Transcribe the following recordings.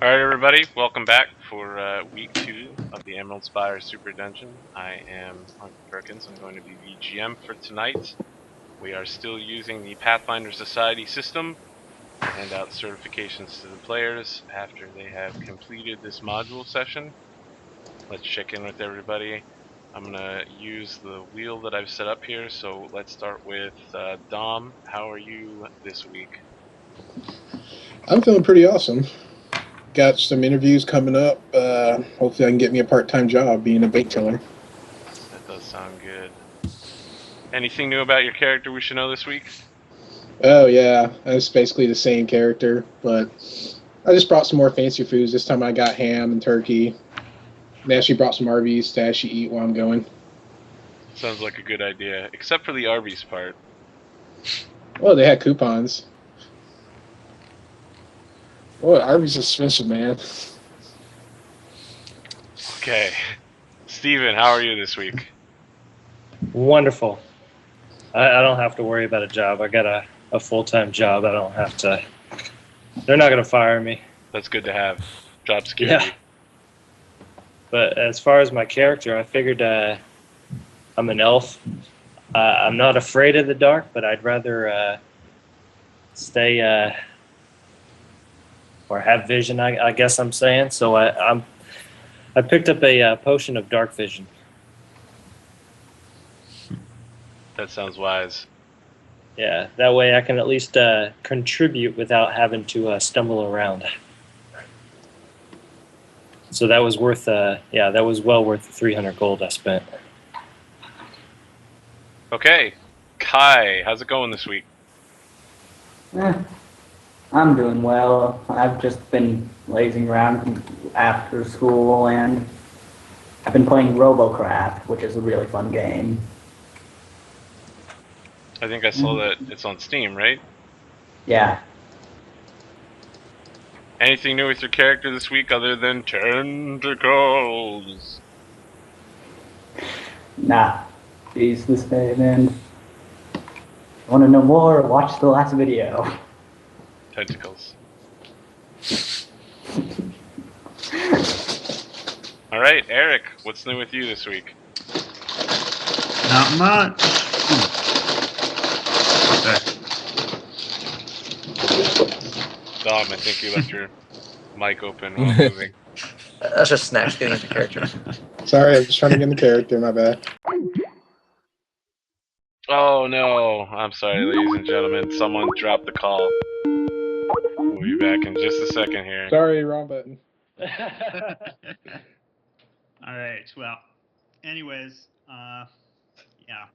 Alright everybody, welcome back for week 2 of the Emerald Spire Super Dungeon. I am Hunter Perkins. I'm going to be the GM for tonight. We are still using the Pathfinder Society system to hand out certifications to the players after they have completed this module session. Let's check in with everybody. I'm going to use the wheel that I've set up here, so let's start with Dom. How are you this week? I'm feeling pretty awesome. Got some interviews coming up. Hopefully I can get me a part-time job being a bait killer. That does sound good. Anything new about your character we should know this week? Oh yeah, it's basically the same character, but I just brought some more fancy foods. This time I got ham and turkey. And actually brought some Arby's to actually eat while I'm going. Sounds like a good idea, except for the Arby's part. Oh, they had coupons. Oh, Arby's is expensive, man. Okay. Steven, how are you this week? Wonderful. I don't have to worry about a job. I got a full-time job. I don't have to. They're not going to fire me. That's good to have. Job security. Yeah. But as far as my character, I figured I'm an elf. I'm not afraid of the dark, but I'd rather stay or have vision. I guess I'm saying. So I picked up a potion of dark vision. That sounds wise. Yeah, that way I can at least contribute without having to stumble around. So that was worth, yeah, that was well worth the 300 gold I spent. Okay. Kai, how's it going this week? I'm doing well. I've just been lazing around after school, and I've been playing Robocraft, which is a really fun game. I think I saw that it's on Steam, right? Yeah. Anything new with your character this week other than tentacles? Nah. He's the same, and want to know more? Watch the last video. Tentacles. Alright, Eric, what's new with you this week? Not much. Dom, I think you left your mic open while moving. That's just Snacks getting into character. Sorry, I'm just trying to get in the character. My bad. Oh no, I'm sorry, ladies and gentlemen. Someone dropped the call. We'll be back in just a second here. Sorry, wrong button. Alright, well, anyways, yeah,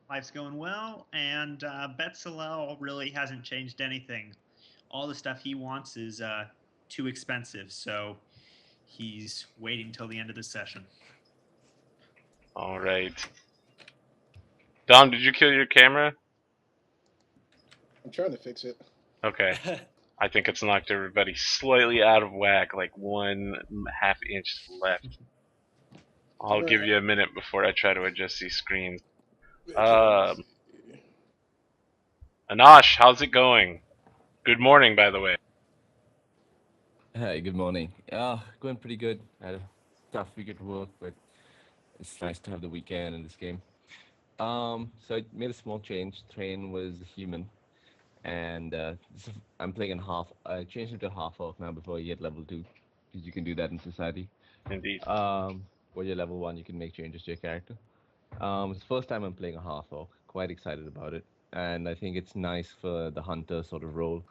life's going well, and Betsalel really hasn't changed anything. All the stuff he wants is too expensive, so he's waiting till the end of the session. Alright. Dom, did you kill your camera? I'm trying to fix it. Okay. I think it's knocked everybody slightly out of whack, like 1/2 inch left. I'll give you a minute before I try to adjust these screens. Anash, how's it going? Good morning, by the way. Hi, good morning. Going pretty good. I had a tough week at work, but it's nice to have the weekend in this game. So I made a small change. Train was human, and I'm playing in half. I changed it to half orc now before you get level 2, because you can do that in society. Indeed. When you're level 1, you can make changes to your character. It's the first time I'm playing a half orc. Quite excited about it, and I think it's nice for the hunter sort of role.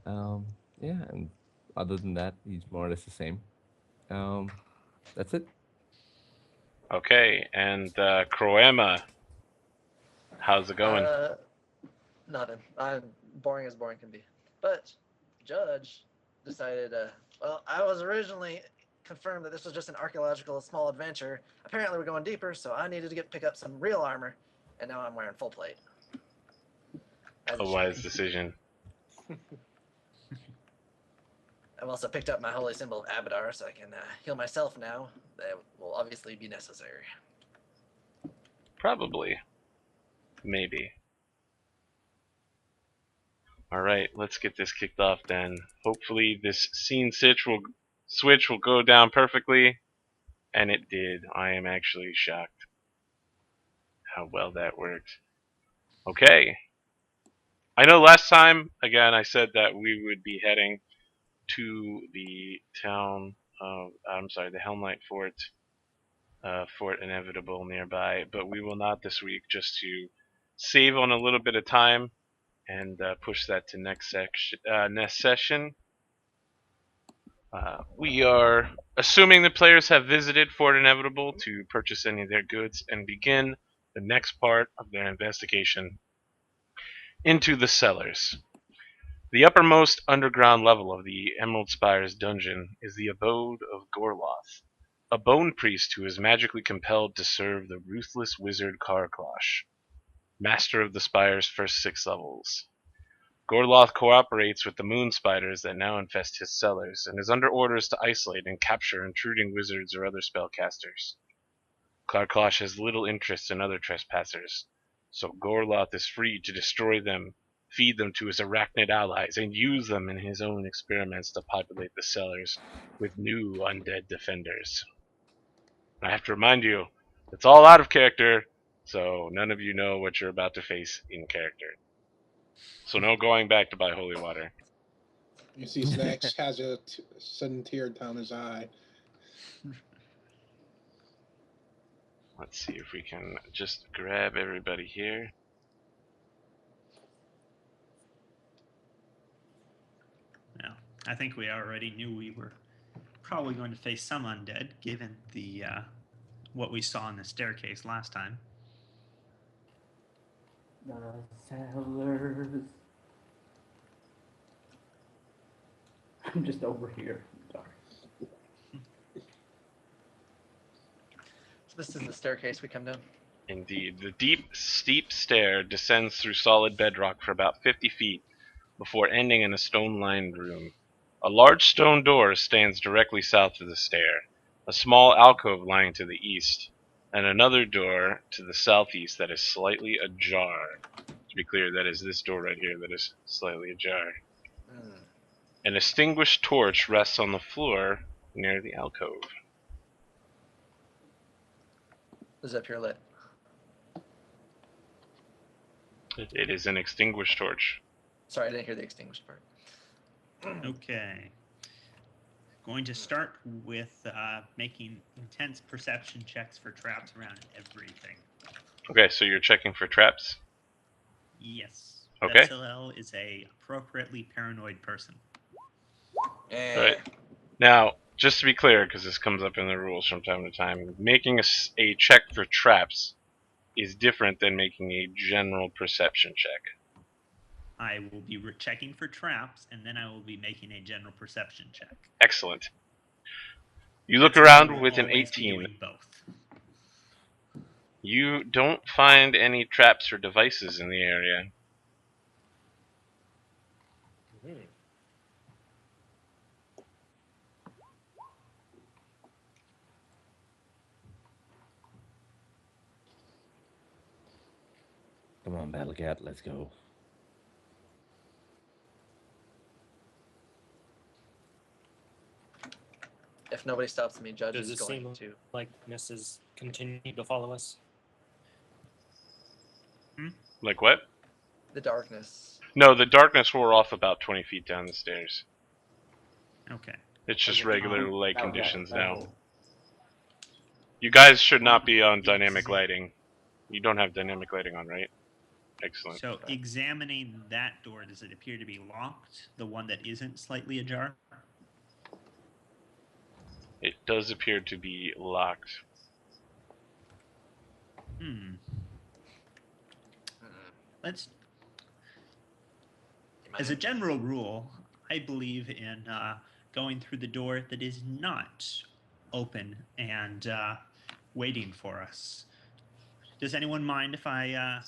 Yeah, and other than that, he's more or less the same. That's it. Okay, and Croema, how's it going? Nothing. I'm boring as boring can be. But Judge decided, well, I was originally confirmed that this was just an archaeological small adventure. Apparently we're going deeper, so I needed to pick up some real armor, and now I'm wearing full plate. A wise decision. I've also picked up my holy symbol of Abadar, so I can heal myself now. That will obviously be necessary. Probably. Maybe. Alright, let's get this kicked off then. Hopefully this scene sitch will switch will go down perfectly, and it did. I am actually shocked how well that worked. Okay. I know last time, again, I said that we would be heading to the town of, the Helmlight Fort, Fort Inevitable nearby, but we will not this week, just to save on a little bit of time and push that to next session. We are assuming the players have visited Fort Inevitable to purchase any of their goods and begin the next part of their investigation into the cellars. The uppermost underground level of the Emerald Spire's dungeon is the abode of Gorloth, a bone priest who is magically compelled to serve the ruthless wizard Karklosh, master of the Spire's first 6 levels. Gorloth cooperates with the moon spiders that now infest his cellars, and is under orders to isolate and capture intruding wizards or other spellcasters. Karklosh has little interest in other trespassers, so Gorloth is free to destroy them, feed them to his arachnid allies, and use them in his own experiments to populate the cellars with new undead defenders. I have to remind you, it's all out of character, so none of you know what you're about to face in character. So no going back to buy holy water. You see, Snacks has a sudden tear down his eye. Let's see if we can just grab everybody here. Yeah, I think we already knew we were probably going to face some undead, given the what we saw in the staircase last time. The cellars. I'm just over here. Sorry. So this is the staircase we come down. Indeed, the deep, steep stair descends through solid bedrock for about 50 feet before ending in a stone-lined room. A large stone door stands directly south of the stair, a small alcove lying to the east, and another door to the southeast that is slightly ajar. To be clear, that is this door right here that is slightly ajar. An extinguished torch rests on the floor near the alcove. Is up here lit? It is an extinguished torch. Sorry, I didn't hear the extinguished part. Okay. Going to start with making intense perception checks for traps around everything. Okay, so you're checking for traps? Yes. Okay. Betsalel is a appropriately paranoid person. Yeah. Right. Now, just to be clear, because this comes up in the rules from time to time, making a check for traps is different than making a general perception check. I will be checking for traps, and then I will be making a general perception check. Excellent. You look Betsalel around will with an always be 18. doing both. You don't find any traps or devices in the area. Come on, Battlecat, let's go. If nobody stops me, Judge Does is it going seem to. like misses continue to follow us? Like what? The darkness. No, the darkness wore off about 20 feet down the stairs. Okay. It's just Okay, regular light okay, conditions okay. now. You guys should not be on dynamic lighting. You don't have dynamic lighting on, right? Excellent. So examining that door, does it appear to be locked? The one that isn't slightly ajar? It does appear to be locked. Let's. As a general rule, I believe in going through the door that is not open and waiting for us. Does anyone mind if I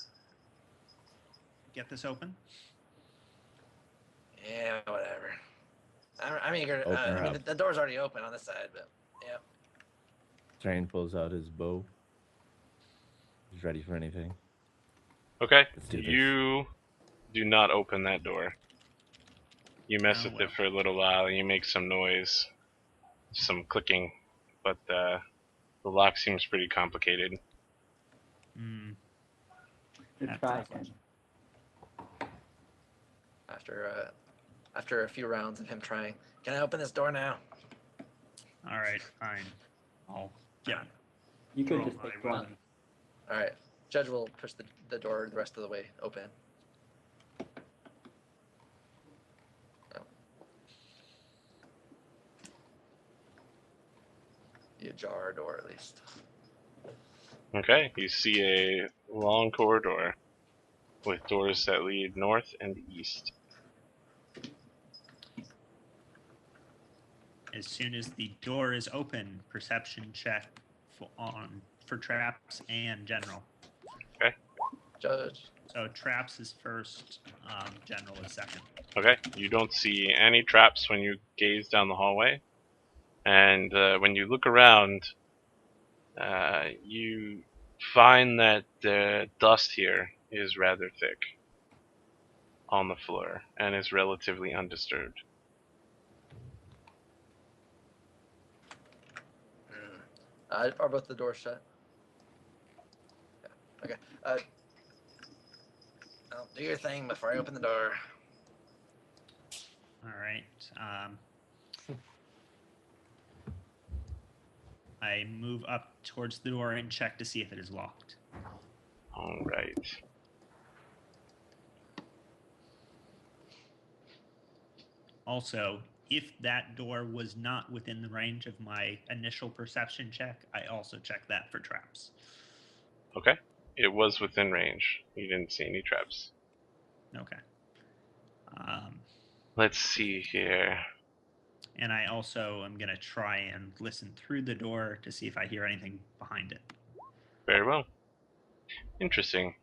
get this open? Yeah, whatever. I'm eager. Open I mean, up. the door's already open on this side, but yeah. Train pulls out his bow. He's ready for anything. Okay. Let's do this. You do not open that door. You mess Oh, with well. it for a little while and you make some noise. some clicking, but the lock seems pretty complicated. Hmm. Good try again. After a few rounds of him trying, can I open this door now? All right, fine. Yeah. You could Roll just take my one. weapon. All right. Judge will push the door the rest of the way open. Oh. You ajar a door at least. Okay, you see a long corridor with doors that lead north and east. As soon as the door is open, perception check for traps and general. Judge. So traps is first, general is second. Okay, you don't see any traps when you gaze down the hallway, and when you look around, you find that the dust here is rather thick on the floor and is relatively undisturbed. Are both the doors shut? Yeah. Okay. Do your thing before I open the door. All right. I move up towards the door and check to see if it is locked. All right. Also, if that door was not within the range of my initial perception check, I also check that for traps. Okay. It was within range. You didn't see any traps. Okay. Let's see here. And I also am going to try and listen through the door to see if I hear anything behind it. Very well. Interesting.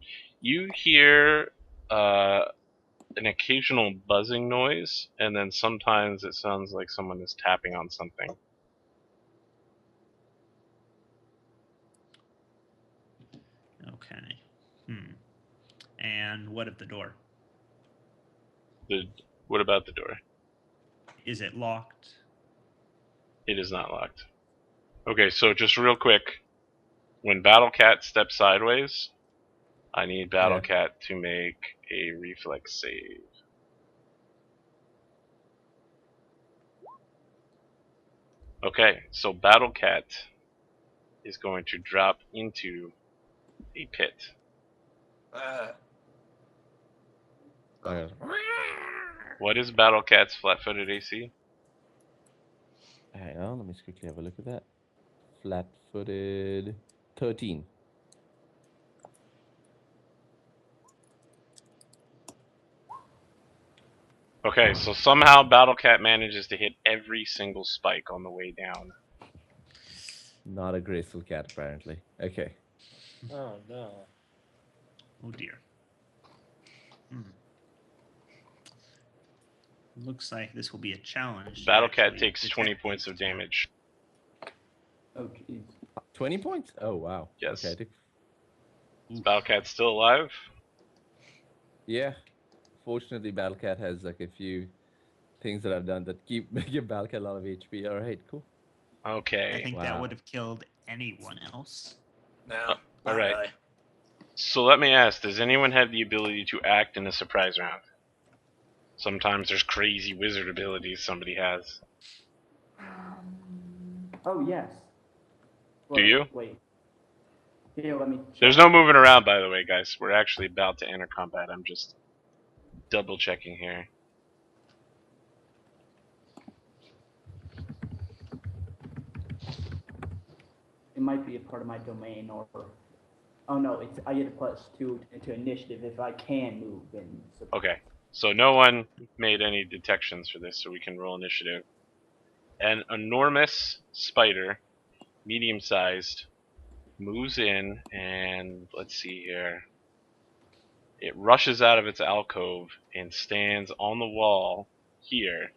You hear an occasional buzzing noise, and then sometimes it sounds like someone is tapping on something. Okay. And what of the door? What about the door? Is it locked? It is not locked. Okay, so just real quick, when Battlecat steps sideways, I need Battlecat to make a reflex save. Okay, so Battlecat is going to drop into a pit. Okay. What is Battlecat's flat-footed AC? Hang on, let me just quickly have a look at that. Flat-footed 13. Okay, so somehow Battlecat manages to hit every single spike on the way down. Not a graceful cat, apparently. Okay. Oh no. Oh dear. Looks like this will be a challenge. to Battlecat actually takes 20 detect points these. of damage. Oh, jeez. 20 points? Oh, wow. Yes. Okay. Is Battlecat still alive? Yeah. Fortunately, Battlecat has like a few things that I've done that give Battlecat a lot of HP. All right, cool. Okay. I think Wow. that would have killed anyone else. No. all Not right. really. So let me ask, does anyone have the ability to act in a surprise round? Sometimes there's crazy wizard abilities somebody has. Oh, yes. Do you? Wait. Here, let me check. There's no moving around, by the way, guys. We're actually about to enter combat. I'm just double checking here. It might be a part of my domain or... Oh, no, it's I get a +2 to initiative if I can move in. Okay, so no one made any detections for this, so we can roll initiative. An enormous spider, medium-sized, moves in, and let's see here. It rushes out of its alcove and stands on the wall here.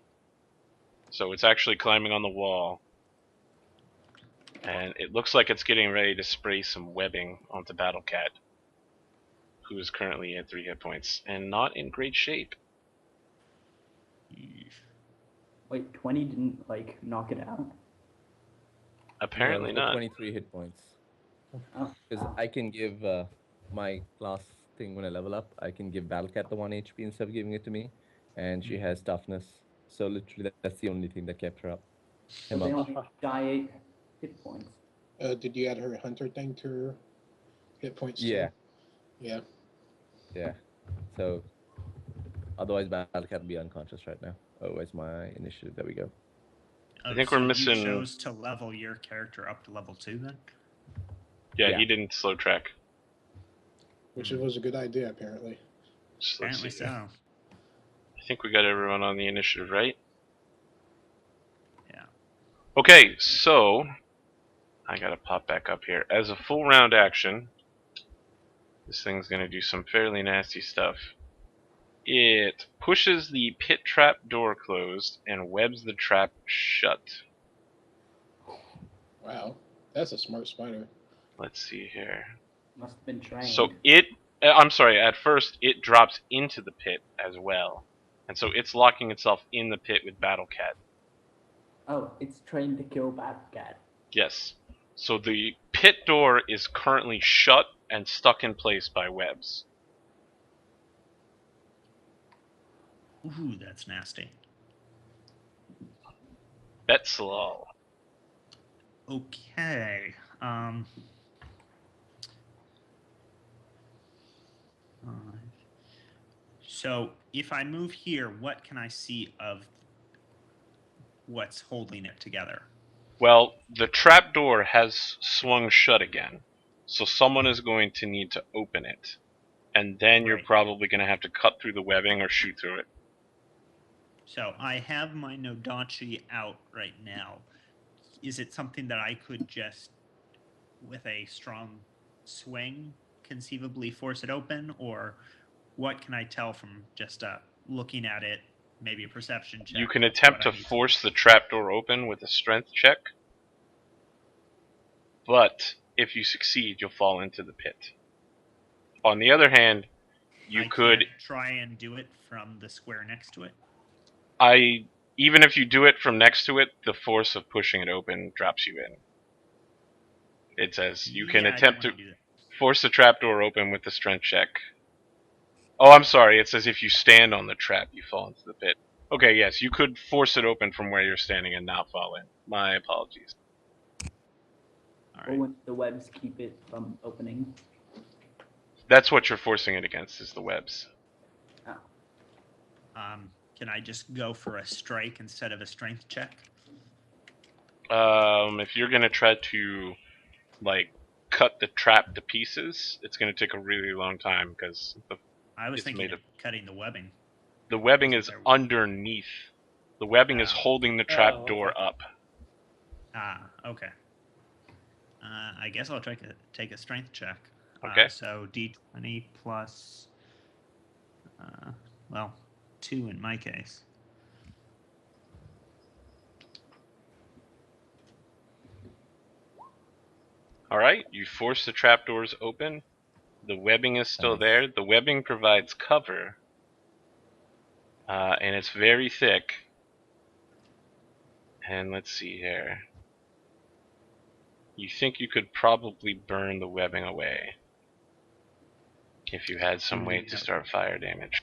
So it's actually climbing on the wall. And it looks like it's getting ready to spray some webbing onto Battlecat, who is currently at 3 hit points and not in great shape. Wait, 20 didn't, like, knock it out? Apparently No, not. 23 hit points. Oh, Because wow. I can give my class thing when I level up, I can give Battle Cat the 1 HP instead of giving it to me. And she has toughness. So literally, that's the only thing that kept her up. So Him they up. only die 8 hit points. Did you add her hunter thing to her hit points Yeah, too? Yeah. yeah. So otherwise, Battle Cat would be unconscious right now. Otherwise, my initiative. There we go. I Oh, think so we're you missing. chose to level your character up to level 2 then? Yeah, Yeah. he didn't slow track. Which Hmm. was a good idea, apparently. So let's Apparently see. so. I think we got everyone on the initiative, right? Yeah. Okay, so I gotta pop back up here. As a full round action, this thing's gonna do some fairly nasty stuff. It pushes the pit trap door closed and webs the trap shut. Wow. That's a smart spider. Let's see here. Must have been trained. So I'm sorry, at first it drops into the pit as well. And so it's locking itself in the pit with Battle Cat. Oh, it's trained to kill Batcat. Yes. So the pit door is currently shut and stuck in place by webs. Ooh, that's nasty. Betsalal. Okay. So if I move here, what can I see of what's holding it together? Well, the trap door has swung shut again. So someone is going to need to open it. And then you're Right. probably going to have to cut through the webbing or shoot through it. So I have my Nodachi out right now. Is it something that I could just, with a strong swing, conceivably force it open? Or what can I tell from just looking at it, maybe a perception check? You can of attempt what I to need force the trapdoor open with a strength check, but if you succeed, you'll fall into the pit. On the other hand, you I could can't try and do it from the square next to it. even if you do it from next to it, the force of pushing it open drops you in. It says you can Yeah, I don't attempt to want to do that. force the trapdoor open with the strength check. Oh, I'm sorry. It says if you stand on the trap, you fall into the pit. Okay, yes, you could force it open from where you're standing and not fall in. My apologies. All Or right. when the webs keep it from opening. That's what you're forcing it against, is the webs. Oh. Can I just go for a strike instead of a strength check? If you're gonna try to, like, cut the trap to pieces, it's gonna take a really long time because I was it's thinking made of cutting the webbing. the webbing Isn't is there- underneath. The webbing is Oh. holding the trap Oh, door okay. up. Okay. I guess I'll take a strength check. Okay. So D20 plus, well, 2 in my case. All right. You force the trapdoors open. The webbing is still Nice. there. The webbing provides cover, and it's very thick. And let's see here. You think you could probably burn the webbing away if you had some way to start fire damage.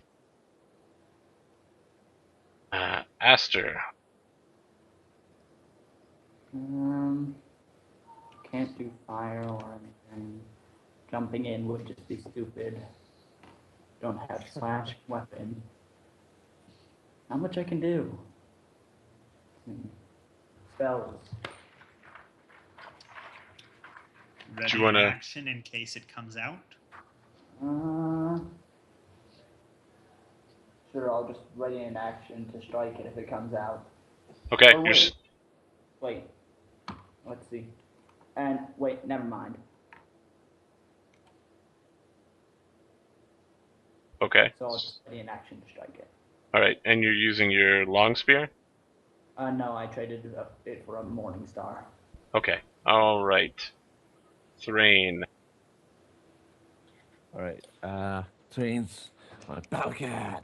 Aster. Can't do fire or anything. Jumping in would just be stupid. Don't have slash weapon. How much I can do? Spells. Ready you wanna- in action in case it comes out. Sure, I'll just ready in action to strike it if it comes out. Okay. Or You're wait. Let's see. And wait, never mind. okay. So I'll just ready in action to strike it. All right. And you're using your long spear. No, I traded it for a Morning Star. Okay. All right. Thrain. All right. Trains on a Battle Cat.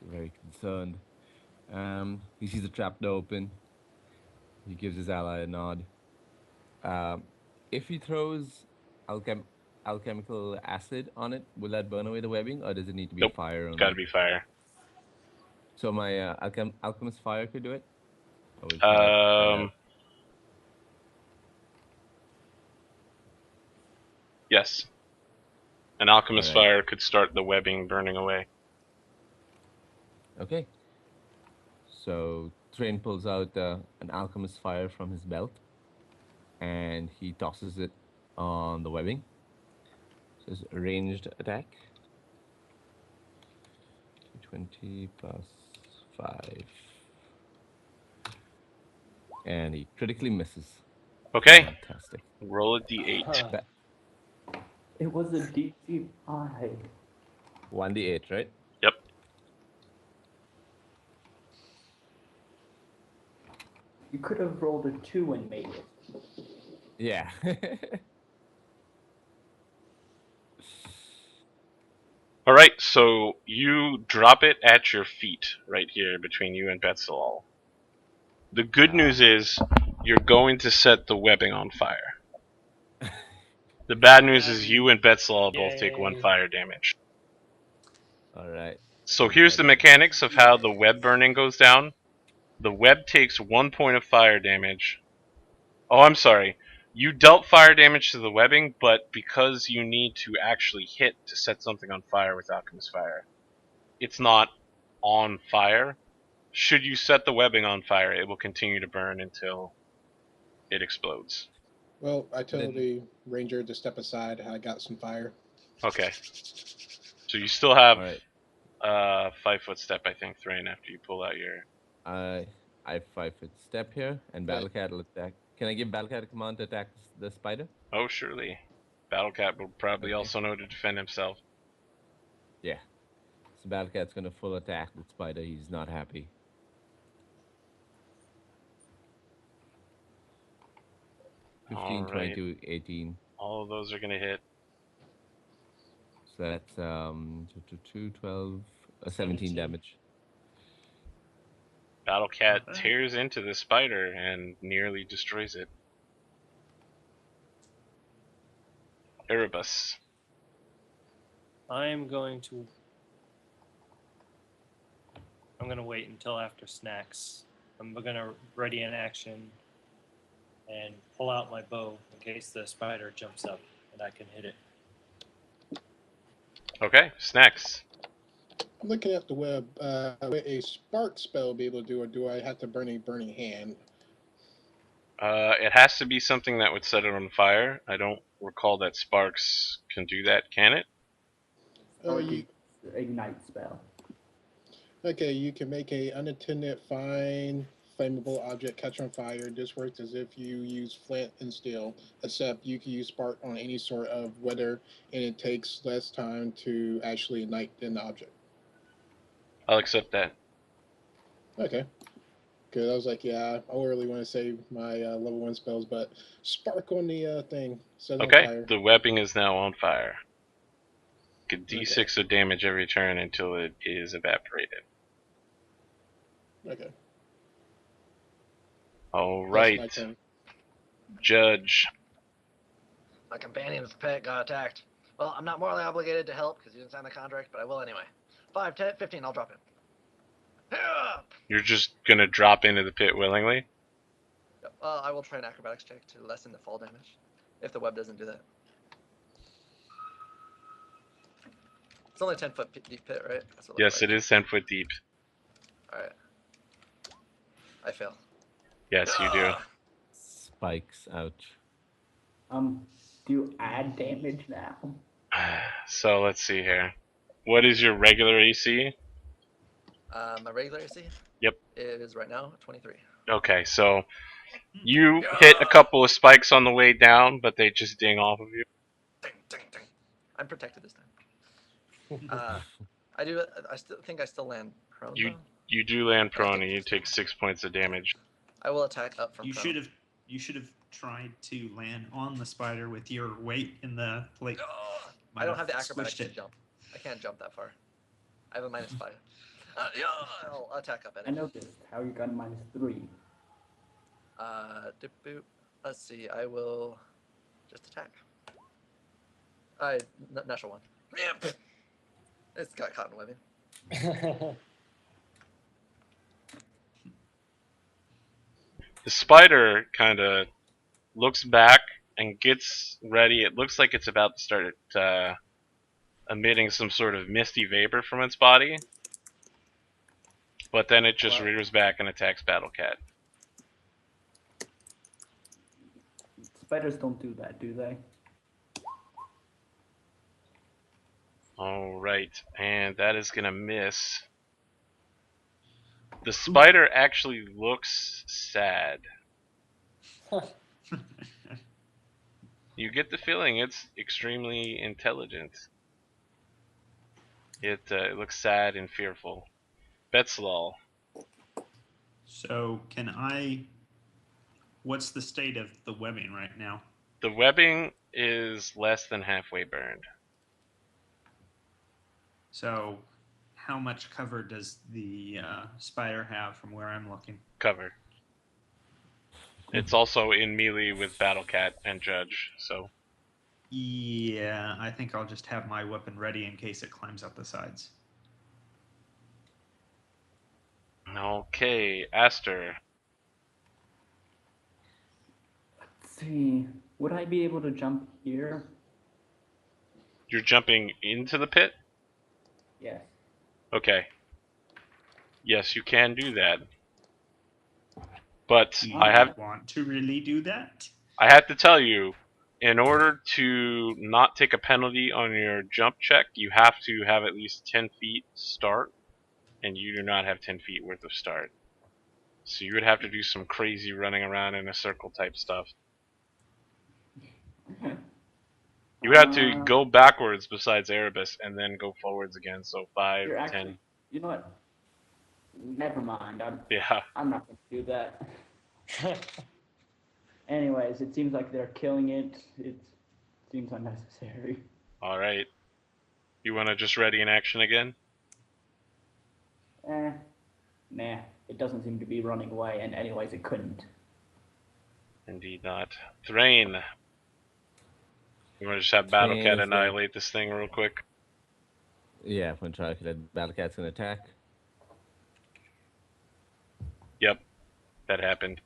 Very concerned. He sees the trap door open. He gives his ally a nod. If he throws alchemical acid on it, will that burn away the webbing, or does it need to be Nope. fire It's got to only? be fire. So my alchemist fire could do it, or it's not tried out. Um. Yes. An All alchemist right. fire could start the webbing burning away. Okay. So Train pulls out an alchemist fire from his belt, and he tosses it on the webbing. So it's a ranged attack. 20 plus 5. And he critically misses. Okay. Fantastic. Roll a d8. Ba- It was a DC 5. 1d8, right? Yep. You could have rolled a 2 and made it. Yeah. All right. So you drop it at your feet, right here between you and Betzelal. The good news is you're going to set the webbing on fire. The bad news is you and Betzelal both take 1 Yay. fire damage. All right. So here's the mechanics of how the web burning goes down. The web takes 1 point of fire damage. Oh, I'm sorry. You dealt fire damage to the webbing, but because you need to actually hit to set something on fire with Alchemist Fire, it's not on fire. Should you set the webbing on fire, it will continue to burn until it explodes. Well, I told the ranger to step aside. I got some fire. Okay. So you still have All right. 5-foot step, I think, Thrain, after you pull out your... I 5-foot step here, and Right. Battlecat will attack. Can I give Battlecat a command to attack the spider? Oh, surely. Battlecat will probably Okay. also know to defend himself. Yeah. So Battlecat's gonna full attack the spider. He's not happy. 15, All right. 22, 18. All of those are going to hit. So that's 2, 12, 17 damage. Battlecat Not bad. tears into the spider and nearly destroys it. Erebus. I'm going to wait until after snacks. I'm gonna ready an action and pull out my bow in case the spider jumps up and I can hit it. Okay, snacks. I'm looking at the web. Would a spark spell be able to do, or do I have to burn a burning hand? It has to be something that would set it on fire. I don't recall that sparks can do that, can it? Or You, the ignite spell. okay, you can make a unattended fine flammable object catch on fire. This works as if you use flint and steel, except you can use spark on any sort of weather, and it takes less time to actually ignite than the object. I'll accept that. Okay. Because I was like, yeah, I really want to save my level 1 spells, but spark on the thing. Set it on Okay, fire. the webbing is now on fire. Get d6 Okay. of damage every turn until it is evaporated. Okay. All That's my right, turn. Judge. My companion's pet got attacked. Well, I'm not morally obligated to help because you didn't sign the contract, but I will anyway. 5, 10, 15, I'll drop it. You're just gonna drop into the pit willingly? I will try an acrobatics check to lessen the fall damage, if the web doesn't do that. It's only 10-foot deep pit, right? Yes, it is 10 foot deep. Alright. I fail. Yes, you do. Spikes, ouch. Do you add damage now? So let's see here. What is your regular AC? My regular AC? Yep. Is right now 23. Okay, so you hit a couple of spikes on the way down, but they just ding off of you. Ding, ding, ding. I'm protected this time. I do. I still think I still land prone. You- though. You do land prone and you take 6 points of damage. I will attack up from You prone. should have tried to land on the spider with your weight in the plate. I don't have the acrobatics Squished to it. jump. I can't jump that far. I have a -5. I'll attack up I anyway. noticed how you got -3. Dip boop. Let's see. I will just attack. Natural one. Yep. It's got cotton webbing. The spider kind of looks back and gets ready. It looks like it's about to start emitting some sort of misty vapor from its body, but then it just Wow. rears back and attacks Battlecat. Spiders don't do that, do they? Alright, and that is gonna miss. The spider actually looks sad. You get the feeling it's extremely intelligent. It looks sad and fearful. Betslal. So can I? What's the state of the webbing right now? The webbing is less than halfway burned. So, how much cover does the spider have from where I'm looking? Cover. It's also in melee with Battlecat and Judge, so. Yeah, I think I'll just have my weapon ready in case it climbs up the sides. Okay, Aster. Let's see. Would I be able to jump here? You're jumping into the pit? Yes. Okay. Yes, you can do that. But Do you I have want to really do that? to tell you, in order to not take a penalty on your jump check, you have to have at least 10 feet start, and you do not have 10 feet worth of start. So you would have to do some crazy running around in a circle type stuff. You would have to go backwards besides Erebus and then go forwards again, so 5, You're 10. actually, you know what? Never mind. Yeah. I'm not going to do that. Anyways, it seems like they're killing it. It seems unnecessary. Alright. You want to just ready in action again? Nah. It doesn't seem to be running away, and anyways, it couldn't. Indeed not. Thrain. You want to just have Thrain Battlecat is annihilate this thing real quick? Yeah, I'm gonna try to let Battlecat's gonna attack. Yep. That happened.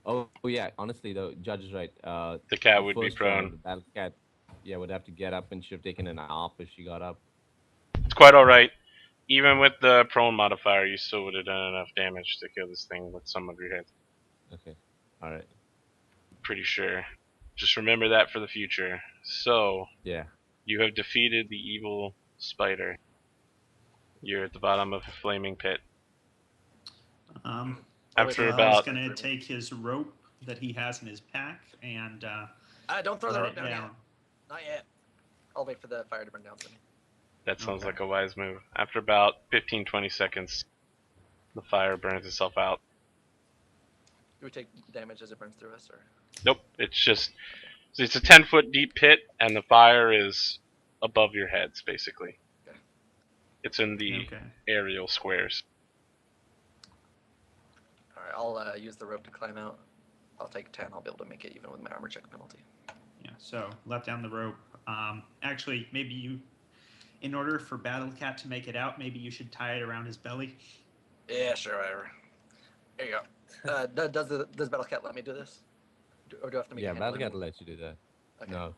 Oh yeah, honestly though, Judge is right. The cat would be first round, prone. the Battlecat, yeah, would have to get up and should have taken an op if she got up. It's quite alright. Even with the prone modifier, you still would have done enough damage to kill this thing with some of your hits. Okay, all right. Pretty sure. Just remember that for the future. So, Yeah. you have defeated the evil spider. You're at the bottom of a flaming pit. After wait, about He's gonna take his rope that he has in his pack and Don't throw the let rope it down yet. down. Not yet. I'll wait for the fire to burn down for me. That sounds Okay. like a wise move. After about 15-20 seconds, the fire burns itself out. Do we take damage as it burns through us, or? Nope, it's a 10-foot deep pit, and the fire is above your heads, basically. Okay. It's in the Okay. aerial squares. Alright, I'll use the rope to climb out. I'll take 10. I'll be able to make it even with my armor check penalty. Yeah. So let down the rope. Actually, maybe you, in order for Battlecat to make it out, maybe you should tie it around his belly. Yeah, sure, whatever. There you go. Does Battlecat let me do this? Or do I have to make Yeah, a handling Battlecat will roll? let you do that. Okay. No,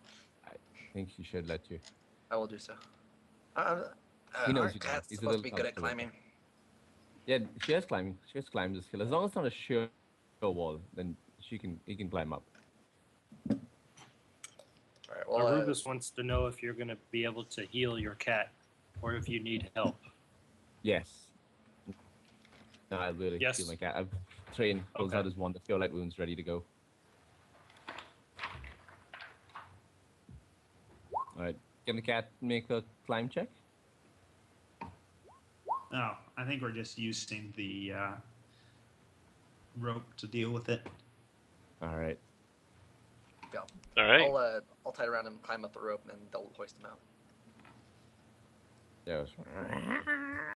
I think he should let you. I will do so. He knows Aren't you can. cats He's a supposed to little be good at comfortable with climbing? Yeah, she has climbing. She has climbed this hill. As long as it's not a sheer wall, then he can climb up. Alright, well, Arubis wants to know if you're going to be able to heal your cat, or if you need help. Yes. No, I really Yes. feel my cat. I've trained, pulls Okay. out his wand, the Cure Light wounds ready to go. Alright, can the cat make a climb check? Oh, I think we're just using the rope to deal with it. Alright. yeah. Alright. I'll tie it around him, climb up the rope, and then they'll hoist him out. There was